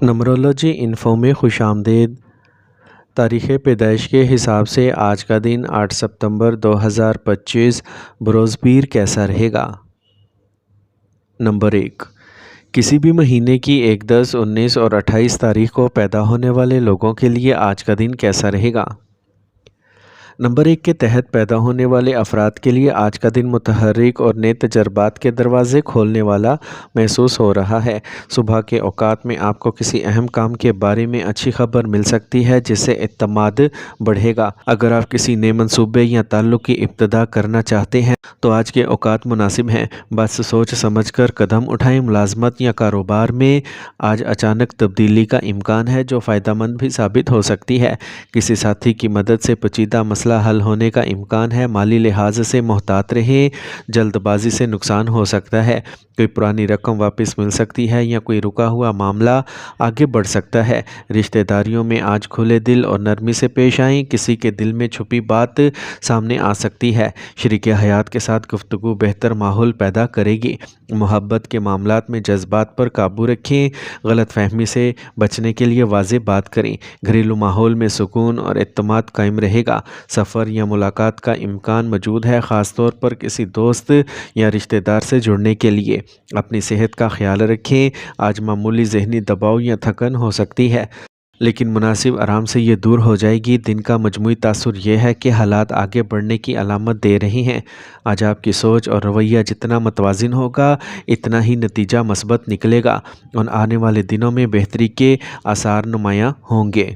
نمرولوجی info میں خوش آمدید۔ تاریخ پیدائش کے حساب سے آج کا دن 8 ستمبر 2025 بروز پیر کیسا رہے گا؟ نمبر 1، کسی بھی مہینے کی 1، 10، 19 اور 28 تاریخ کو پیدا ہونے والے لوگوں کے لیے آج کا دن کیسا رہے گا؟ نمبر 1 کے تحت پیدا ہونے والے افراد کے لیے آج کا دن متحرک اور نئے تجربات کے دروازے کھولنے والا محسوس ہو رہا ہے۔ صبح کے اوقات میں آپ کو کسی اہم کام کے بارے میں اچھی خبر مل سکتی ہے جس سے اعتماد بڑھے گا۔ اگر آپ کسی نئے منصوبے یا تعلق کی ابتدا کرنا چاہتے ہیں تو آج کے اوقات مناسب ہیں۔ بس سوچ سمجھ کر قدم اٹھائیں۔ ملازمت یا کاروبار میں آج اچانک تبدیلی کا امکان ہے جو فائدہ مند بھی ثابت ہو سکتی ہے۔ کسی ساتھی کی مدد سے پیچیدہ مسئلہ حل ہونے کا امکان ہے۔ مالی لحاظ سے محتاط رہیں، جلد بازی سے نقصان ہو سکتا ہے۔ کوئی پرانی رقم واپس مل سکتی ہے یا کوئی رکا ہوا معاملہ آگے بڑھ سکتا ہے۔ رشتہ داریوں میں آج کھلے دل اور نرمی سے پیش آئیں۔ کسی کے دل میں چھپی بات سامنے آ سکتی ہے۔ شریک حیات کے ساتھ گفتگو بہتر ماحول پیدا کرے گی۔ محبت کے معاملات میں جذبات پر قابو رکھیں۔ غلط فہمی سے بچنے کے لیے واضح بات کریں۔ گھریلو ماحول میں سکون اور اعتماد قائم رہے گا۔ سفر یا ملاقات کا امکان موجود ہے، خاص طور پر کسی دوست یا رشتہ دار سے جڑنے کے لیے۔ اپنی صحت کا خیال رکھیں۔ آج معمولی ذہنی دباؤ یا تھکن ہو سکتی ہے، لیکن مناسب آرام سے یہ دور ہو جائے گی۔ دن کا مجموعی تاثر یہ ہے کہ حالات آگے بڑھنے کی علامت دے رہی ہیں۔ آج آپ کی سوچ اور رویہ جتنا متوازن ہوگا اتنا ہی نتیجہ مثبت نکلے گا اور آنے والے دنوں میں بہتری کے آثار نمایاں ہوں گے۔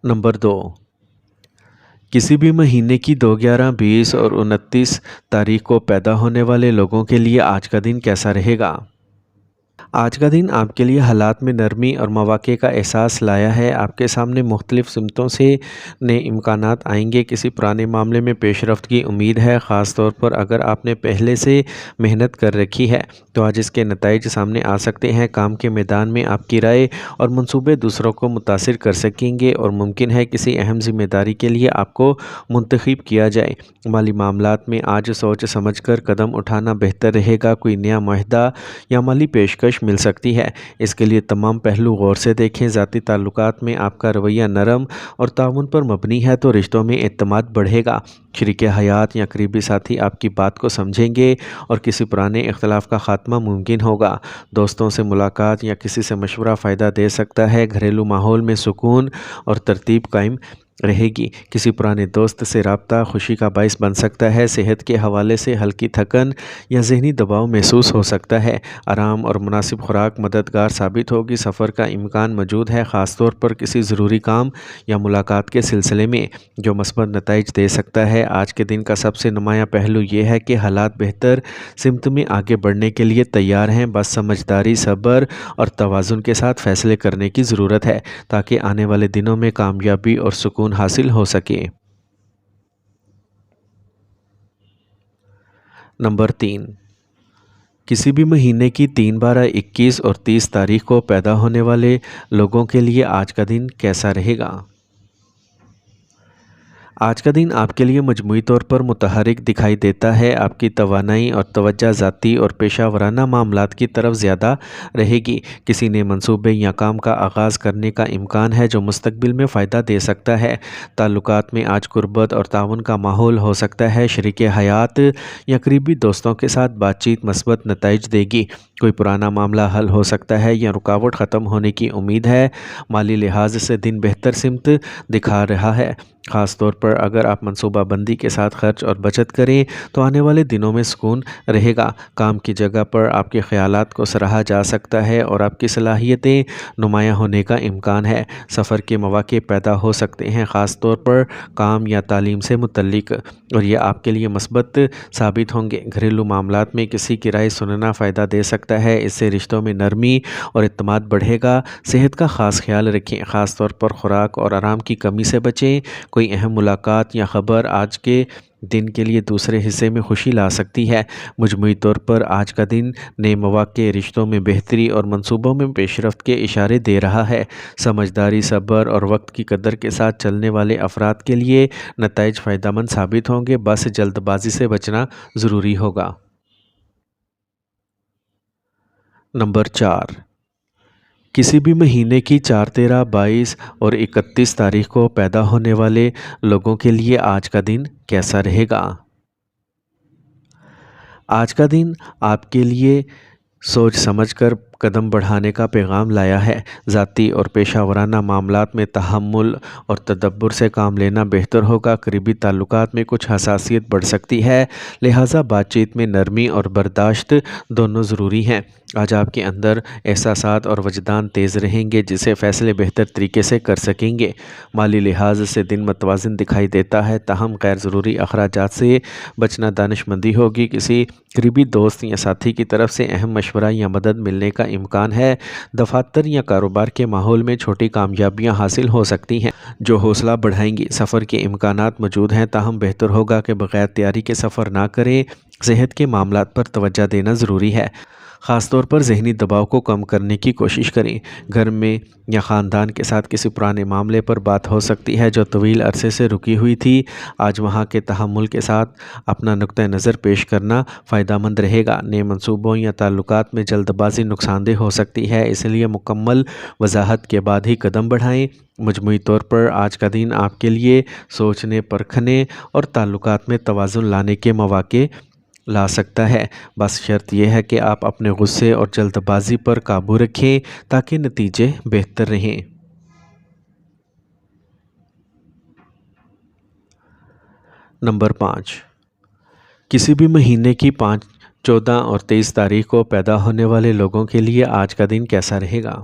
نمبر 2، کسی بھی مہینے کی 2، 11، 20 اور 29 تاریخ کو پیدا ہونے والے لوگوں کے لیے آج کا دن کیسا رہے گا؟ آج کا دن آپ کے لیے حالات میں نرمی اور مواقع کا احساس لایا ہے۔ آپ کے سامنے مختلف سمتوں سے نئے امکانات آئیں گے۔ کسی پرانے معاملے میں پیش رفت کی امید ہے، خاص طور پر اگر آپ نے پہلے سے محنت کر رکھی ہے تو آج اس کے نتائج سامنے آ سکتے ہیں۔ کام کے میدان میں آپ کی رائے اور منصوبے دوسروں کو متاثر کر سکیں گے اور ممکن ہے کسی اہم ذمہ داری کے لیے آپ کو منتخب کیا جائے۔ مالی معاملات میں آج سوچ سمجھ کر قدم اٹھانا بہتر رہے گا۔ کوئی نیا معاہدہ یا مالی پیشکش مل سکتی ہے، اس کے لیے تمام پہلو غور سے دیکھیں۔ ذاتی تعلقات میں آپ کا رویہ نرم اور تعاون پر مبنی ہے تو رشتوں میں اعتماد بڑھے گا۔ شریک حیات یا قریبی ساتھی آپ کی بات کو سمجھیں گے اور کسی پرانے اختلاف کا خاتمہ ممکن ہوگا۔ دوستوں سے ملاقات یا کسی سے مشورہ فائدہ دے سکتا ہے۔ گھریلو ماحول میں سکون اور ترتیب قائم رہے گی۔ کسی پرانے دوست سے رابطہ خوشی کا باعث بن سکتا ہے۔ صحت کے حوالے سے ہلکی تھکن یا ذہنی دباؤ محسوس ہو سکتا ہے۔ آرام اور مناسب خوراک مددگار ثابت ہوگی۔ سفر کا امکان موجود ہے، خاص طور پر کسی ضروری کام یا ملاقات کے سلسلے میں، جو مثبت نتائج دے سکتا ہے۔ آج کے دن کا سب سے نمایاں پہلو یہ ہے کہ حالات بہتر سمت میں آگے بڑھنے کے لیے تیار ہیں، بس سمجھداری، صبر اور توازن کے ساتھ فیصلے کرنے کی ضرورت ہے تاکہ آنے والے دنوں میں کامیابی اور سکون حاصل ہو سکے۔ نمبر 3، کسی بھی مہینے کی 3، 12، 21 اور 30 تاریخ کو پیدا ہونے والے لوگوں کے لیے آج کا دن کیسا رہے گا؟ آج کا دن آپ کے لیے مجموعی طور پر متحرک دکھائی دیتا ہے۔ آپ کی توانائی اور توجہ ذاتی اور پیشہ ورانہ معاملات کی طرف زیادہ رہے گی۔ کسی نئے منصوبے یا کام کا آغاز کرنے کا امکان ہے جو مستقبل میں فائدہ دے سکتا ہے۔ تعلقات میں آج قربت اور تعاون کا ماحول ہو سکتا ہے۔ شریک حیات یا قریبی دوستوں کے ساتھ بات چیت مثبت نتائج دے گی۔ کوئی پرانا معاملہ حل ہو سکتا ہے یا رکاوٹ ختم ہونے کی امید ہے۔ مالی لحاظ سے دن بہتر سمت دکھا رہا ہے، خاص طور پر اگر آپ منصوبہ بندی کے ساتھ خرچ اور بچت کریں تو آنے والے دنوں میں سکون رہے گا۔ کام کی جگہ پر آپ کے خیالات کو سراہا جا سکتا ہے اور آپ کی صلاحیتیں نمایاں ہونے کا امکان ہے۔ سفر کے مواقع پیدا ہو سکتے ہیں، خاص طور پر کام یا تعلیم سے متعلق، اور یہ آپ کے لیے مثبت ثابت ہوں گے۔ گھریلو معاملات میں کسی کی رائے سننا فائدہ دے سکتا ہے، اس سے رشتوں میں نرمی اور اعتماد بڑھے گا۔ صحت کا خاص خیال رکھیں، خاص طور پر خوراک اور آرام کی کمی سے بچیں۔ کوئی اہم ملاقات یا خبر آج کے دن کے لیے دوسرے حصے میں خوشی لا سکتی ہے۔ مجموعی طور پر آج کا دن نئے مواقع، رشتوں میں بہتری اور منصوبوں میں پیش رفت کے اشارے دے رہا ہے۔ سمجھداری، صبر اور وقت کی قدر کے ساتھ چلنے والے افراد کے لیے نتائج فائدہ مند ثابت ہوں گے، بس جلد بازی سے بچنا ضروری ہوگا۔ نمبر 4، کسی بھی مہینے کی 4، 13، 22 اور 31 تاریخ کو پیدا ہونے والے لوگوں کے لیے آج کا دن کیسا رہے گا؟ آج کا دن آپ کے لیے سوچ سمجھ کر قدم بڑھانے کا پیغام لایا ہے۔ ذاتی اور پیشہ ورانہ معاملات میں تحمل اور تدبر سے کام لینا بہتر ہوگا۔ قریبی تعلقات میں کچھ حساسیت بڑھ سکتی ہے، لہٰذا بات چیت میں نرمی اور برداشت دونوں ضروری ہیں۔ آج آپ کے اندر احساسات اور وجدان تیز رہیں گے، جسے فیصلے بہتر طریقے سے کر سکیں گے۔ مالی لحاظ سے دن متوازن دکھائی دیتا ہے، تاہم غیر ضروری اخراجات سے بچنا دانشمندی ہوگی۔ کسی قریبی دوست یا ساتھی کی طرف سے اہم مشورہ یا مدد ملنے کا امکان ہے۔ دفاتر یا کاروبار کے ماحول میں چھوٹی کامیابیاں حاصل ہو سکتی ہیں جو حوصلہ بڑھائیں گی۔ سفر کے امکانات موجود ہیں، تاہم بہتر ہوگا کہ بغیر تیاری کے سفر نہ کریں۔ صحت کے معاملات پر توجہ دینا ضروری ہے، خاص طور پر ذہنی دباؤ کو کم کرنے کی کوشش کریں۔ گھر میں یا خاندان کے ساتھ کسی پرانے معاملے پر بات ہو سکتی ہے جو طویل عرصے سے رکی ہوئی تھی۔ آج وہاں کے تحمل کے ساتھ اپنا نقطہ نظر پیش کرنا فائدہ مند رہے گا۔ نئے منصوبوں یا تعلقات میں جلد بازی نقصان دہ ہو سکتی ہے، اس لیے مکمل وضاحت کے بعد ہی قدم بڑھائیں۔ مجموعی طور پر آج کا دن آپ کے لیے سوچنے، پرکھنے اور تعلقات میں توازن لانے کے مواقع لا سکتا ہے۔ بس شرط یہ ہے کہ آپ اپنے غصے اور جلد بازی پر قابو رکھیں تاکہ نتیجے بہتر رہیں۔ نمبر 5، کسی بھی مہینے کی 5، 14 اور 23 تاریخ کو پیدا ہونے والے لوگوں کے لیے آج کا دن کیسا رہے گا؟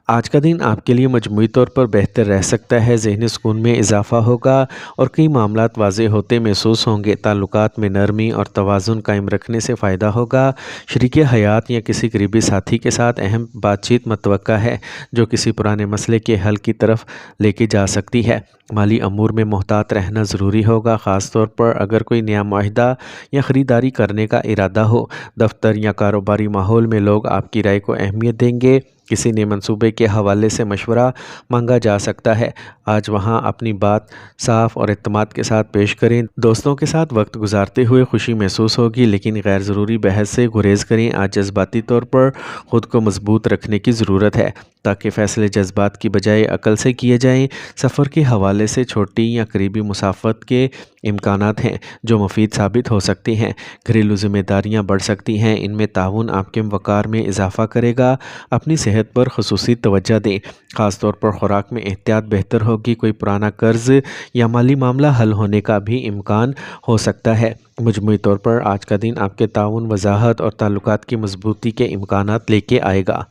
آج کا دن آپ کے لیے مجموعی طور پر بہتر رہ سکتا ہے۔ ذہنی سکون میں اضافہ ہوگا اور کئی معاملات واضح ہوتے محسوس ہوں گے۔ تعلقات میں نرمی اور توازن قائم رکھنے سے فائدہ ہوگا۔ شریک حیات یا کسی قریبی ساتھی کے ساتھ اہم بات چیت متوقع ہے جو کسی پرانے مسئلے کے حل کی طرف لے کے جا سکتی ہے۔ مالی امور میں محتاط رہنا ضروری ہوگا، خاص طور پر اگر کوئی نیا معاہدہ یا خریداری کرنے کا ارادہ ہو۔ دفتر یا کاروباری ماحول میں لوگ آپ کی رائے کو اہمیت دیں گے۔ کسی نئے منصوبے کے حوالے سے مشورہ مانگا جا سکتا ہے۔ آج وہاں اپنی بات صاف اور اعتماد کے ساتھ پیش کریں۔ دوستوں کے ساتھ وقت گزارتے ہوئے خوشی محسوس ہوگی، لیکن غیر ضروری بحث سے گریز کریں۔ آج جذباتی طور پر خود کو مضبوط رکھنے کی ضرورت ہے تاکہ فیصلے جذبات کی بجائے عقل سے کیے جائیں۔ سفر کے حوالے سے چھوٹی یا قریبی مسافت کے امکانات ہیں جو مفید ثابت ہو سکتی ہیں۔ گھریلو ذمہ داریاں بڑھ سکتی ہیں، ان میں تعاون آپ کے وقار میں اضافہ کرے گا۔ اپنی صحت پر خصوصی توجہ دیں، خاص طور پر خوراک میں احتیاط بہتر ہوگی۔ کوئی پرانا قرض یا مالی معاملہ حل ہونے کا بھی امکان ہو سکتا ہے۔ مجموعی طور پر آج کا دن آپ کے تعاون، وضاحت اور تعلقات کی مضبوطی کے امکانات لے کے آئے گا۔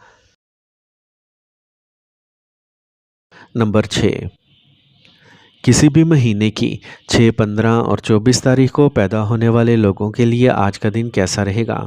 نمبر 6، کسی بھی مہینے کی 6، 15 اور 24 تاریخ کو پیدا ہونے والے لوگوں کے لیے آج کا دن کیسا رہے گا؟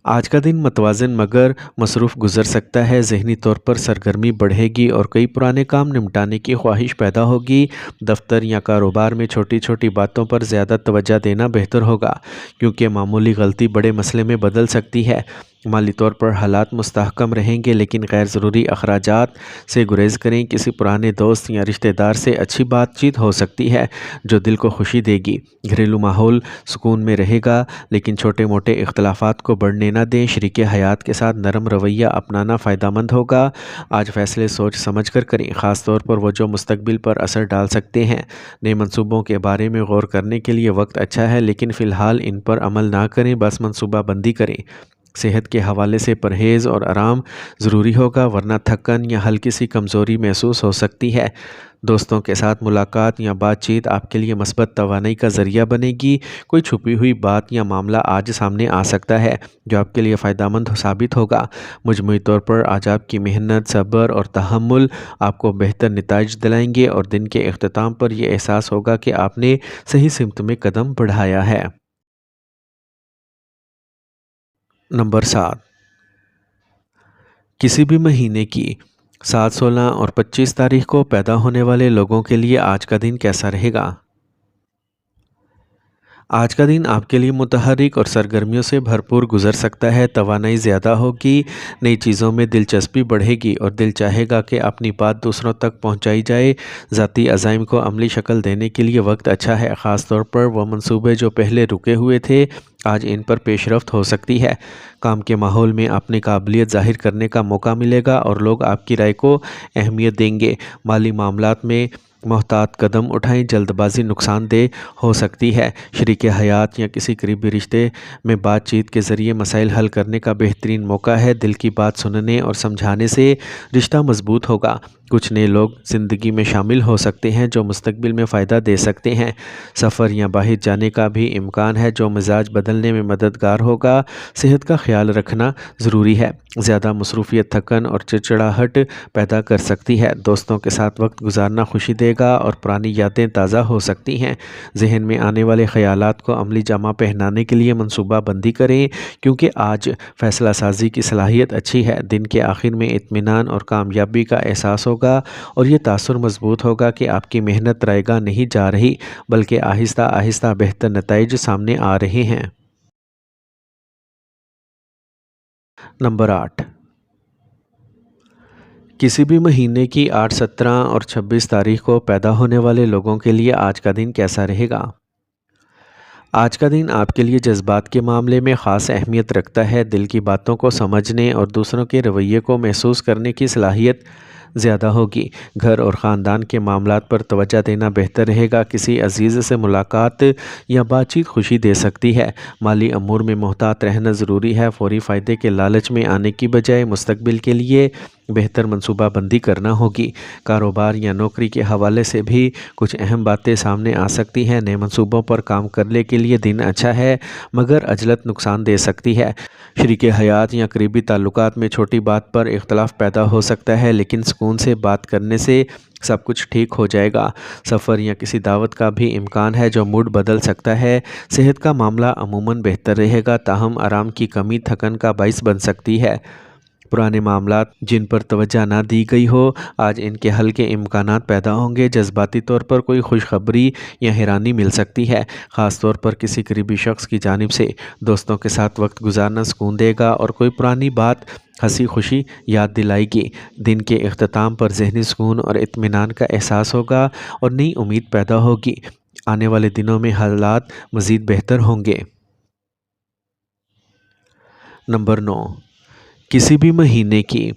آج کا دن متوازن مگر مصروف گزر سکتا ہے۔ ذہنی طور پر سرگرمی بڑھے گی اور کئی پرانے کام نمٹانے کی خواہش پیدا ہوگی۔ دفتر یا کاروبار میں چھوٹی چھوٹی باتوں پر زیادہ توجہ دینا بہتر ہوگا، کیونکہ معمولی غلطی بڑے مسئلے میں بدل سکتی ہے۔ مالی طور پر حالات مستحکم رہیں گے، لیکن غیر ضروری اخراجات سے گریز کریں۔ کسی پرانے دوست یا رشتہ دار سے اچھی بات چیت ہو سکتی ہے جو دل کو خوشی دے گی۔ گھریلو ماحول سکون میں رہے گا، لیکن چھوٹے موٹے اختلافات کو بڑھنے نہ دیں۔ شریک حیات کے ساتھ نرم رویہ اپنانا فائدہ مند ہوگا۔ آج فیصلے سوچ سمجھ کر کریں، خاص طور پر وہ جو مستقبل پر اثر ڈال سکتے ہیں۔ نئے منصوبوں کے بارے میں غور کرنے کے لیے وقت اچھا ہے، لیکن فی الحال ان پر عمل نہ کریں، بس منصوبہ بندی کریں۔ صحت کے حوالے سے پرہیز اور آرام ضروری ہوگا، ورنہ تھکن یا ہلکی سی کمزوری محسوس ہو سکتی ہے۔ دوستوں کے ساتھ ملاقات یا بات چیت آپ کے لیے مثبت توانائی کا ذریعہ بنے گی۔ کوئی چھپی ہوئی بات یا معاملہ آج سامنے آ سکتا ہے جو آپ کے لیے فائدہ مند ثابت ہوگا۔ مجموعی طور پر آج آپ کی محنت، صبر اور تحمل آپ کو بہتر نتائج دلائیں گے اور دن کے اختتام پر یہ احساس ہوگا کہ آپ نے صحیح سمت میں قدم بڑھایا ہے۔ نمبر 7، کسی بھی مہینے کی 7، 16 اور 25 تاریخ کو پیدا ہونے والے لوگوں کے لیے آج کا دن کیسا رہے گا؟ آج کا دن آپ کے لیے متحرک اور سرگرمیوں سے بھرپور گزر سکتا ہے۔ توانائی زیادہ ہوگی، نئی چیزوں میں دلچسپی بڑھے گی اور دل چاہے گا کہ اپنی بات دوسروں تک پہنچائی جائے۔ ذاتی عزائم کو عملی شکل دینے کے لیے وقت اچھا ہے، خاص طور پر وہ منصوبے جو پہلے رکے ہوئے تھے، آج ان پر پیش رفت ہو سکتی ہے۔ کام کے ماحول میں اپنی قابلیت ظاہر کرنے کا موقع ملے گا اور لوگ آپ کی رائے کو اہمیت دیں گے۔ مالی معاملات میں محتاط قدم اٹھائیں، جلد بازی نقصان دہ ہو سکتی ہے۔ شریک حیات یا کسی قریبی رشتے میں بات چیت کے ذریعے مسائل حل کرنے کا بہترین موقع ہے۔ دل کی بات سننے اور سمجھانے سے رشتہ مضبوط ہوگا۔ کچھ نئے لوگ زندگی میں شامل ہو سکتے ہیں جو مستقبل میں فائدہ دے سکتے ہیں۔ سفر یا باہر جانے کا بھی امکان ہے جو مزاج بدلنے میں مددگار ہوگا۔ صحت کا خیال رکھنا ضروری ہے۔ زیادہ مصروفیت تھکن اور چڑچڑاہٹ پیدا کر سکتی ہے۔ دوستوں کے ساتھ وقت گزارنا خوشی دے گا اور پرانی یادیں تازہ ہو سکتی ہیں۔ ذہن میں آنے والے خیالات کو عملی جامہ پہنانے کے لیے منصوبہ بندی کریں، کیونکہ آج فیصلہ سازی کی صلاحیت اچھی ہے۔ دن کے آخر میں اطمینان اور کامیابی کا احساس ہوگا اور یہ تاثر مضبوط ہوگا کہ آپ کی محنت رائے گاہ نہیں جا رہی، بلکہ آہستہ آہستہ بہتر نتائج سامنے آ رہے ہیں۔ نمبر 8، کسی بھی مہینے کی 8، 17 اور 26 تاریخ کو پیدا ہونے والے لوگوں کے لیے آج کا دن کیسا رہے گا؟ آج کا دن آپ کے لیے جذبات کے معاملے میں خاص اہمیت رکھتا ہے۔ دل کی باتوں کو سمجھنے اور دوسروں کے رویے کو محسوس کرنے کی صلاحیت زیادہ ہوگی۔ گھر اور خاندان کے معاملات پر توجہ دینا بہتر رہے گا۔ کسی عزیز سے ملاقات یا بات چیت خوشی دے سکتی ہے۔ مالی امور میں محتاط رہنا ضروری ہے۔ فوری فائدے کے لالچ میں آنے کی بجائے مستقبل کے لیے بہتر منصوبہ بندی کرنا ہوگی۔ کاروبار یا نوکری کے حوالے سے بھی کچھ اہم باتیں سامنے آ سکتی ہیں۔ نئے منصوبوں پر کام کرنے کے لیے دن اچھا ہے، مگر عجلت نقصان دے سکتی ہے۔ شریک حیات یا قریبی تعلقات میں چھوٹی بات پر اختلاف پیدا ہو سکتا ہے، لیکن سکون سے بات کرنے سے سب کچھ ٹھیک ہو جائے گا۔ سفر یا کسی دعوت کا بھی امکان ہے جو موڈ بدل سکتا ہے۔ صحت کا معاملہ عموماً بہتر رہے گا، تاہم آرام کی کمی تھکن کا باعث بن سکتی ہے۔ پرانے معاملات جن پر توجہ نہ دی گئی ہو، آج ان کے حل کے امکانات پیدا ہوں گے۔ جذباتی طور پر کوئی خوشخبری یا حیرانی مل سکتی ہے، خاص طور پر کسی قریبی شخص کی جانب سے۔ دوستوں کے ساتھ وقت گزارنا سکون دے گا اور کوئی پرانی بات ہنسی خوشی یاد دلائے گی۔ دن کے اختتام پر ذہنی سکون اور اطمینان کا احساس ہوگا اور نئی امید پیدا ہوگی۔ آنے والے دنوں میں حالات مزید بہتر ہوں گے۔ نمبر 9، کسی بھی مہینے کی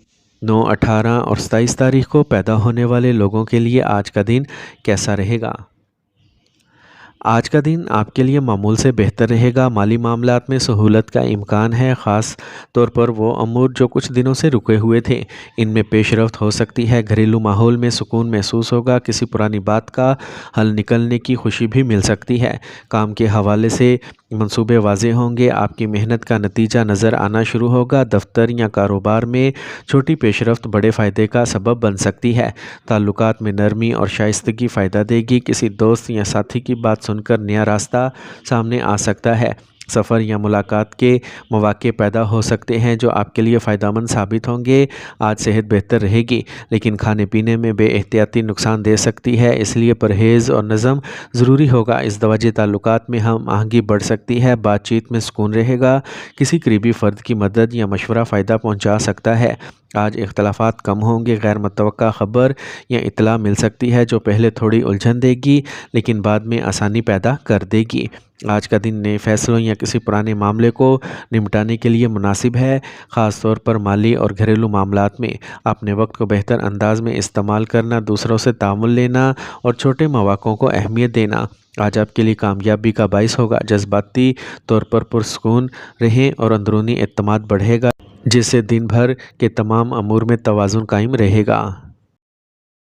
9، 18 اور 27 تاریخ کو پیدا ہونے والے لوگوں کے لیے آج کا دن کیسا رہے گا؟ آج کا دن آپ کے لیے معمول سے بہتر رہے گا۔ مالی معاملات میں سہولت کا امکان ہے، خاص طور پر وہ امور جو کچھ دنوں سے رکے ہوئے تھے، ان میں پیش رفت ہو سکتی ہے۔ گھریلو ماحول میں سکون محسوس ہوگا، کسی پرانی بات کا حل نکلنے کی خوشی بھی مل سکتی ہے۔ کام کے حوالے سے منصوبے واضح ہوں گے، آپ کی محنت کا نتیجہ نظر آنا شروع ہوگا۔ دفتر یا کاروبار میں چھوٹی پیش رفت بڑے فائدے کا سبب بن سکتی ہے۔ تعلقات میں نرمی اور شائستگی فائدہ دے گی۔ کسی دوست یا ساتھی کی بات سن کر نیا راستہ سامنے آ سکتا ہے۔ سفر یا ملاقات کے مواقع پیدا ہو سکتے ہیں جو آپ کے لیے فائدہ مند ثابت ہوں گے۔ آج صحت بہتر رہے گی، لیکن کھانے پینے میں بے احتیاطی نقصان دے سکتی ہے، اس لیے پرہیز اور نظم ضروری ہوگا۔ ازدواجی تعلقات میں ہم آہنگی بڑھ سکتی ہے، بات چیت میں سکون رہے گا۔ کسی قریبی فرد کی مدد یا مشورہ فائدہ پہنچا سکتا ہے۔ آج اختلافات کم ہوں گے، غیر متوقع خبر یا اطلاع مل سکتی ہے جو پہلے تھوڑی الجھن دے گی لیکن بعد میں آسانی پیدا کر دے گی۔ آج کا دن نئے فیصلوں یا کسی پرانے معاملے کو نمٹانے کے لیے مناسب ہے، خاص طور پر مالی اور گھریلو معاملات میں۔ اپنے وقت کو بہتر انداز میں استعمال کرنا، دوسروں سے تعاون لینا اور چھوٹے مواقعوں کو اہمیت دینا آج آپ کے لیے کامیابی کا باعث ہوگا۔ جذباتی طور پر پرسکون رہیں اور اندرونی اعتماد بڑھے گا، جس سے دن بھر کے تمام امور میں توازن قائم رہے گا۔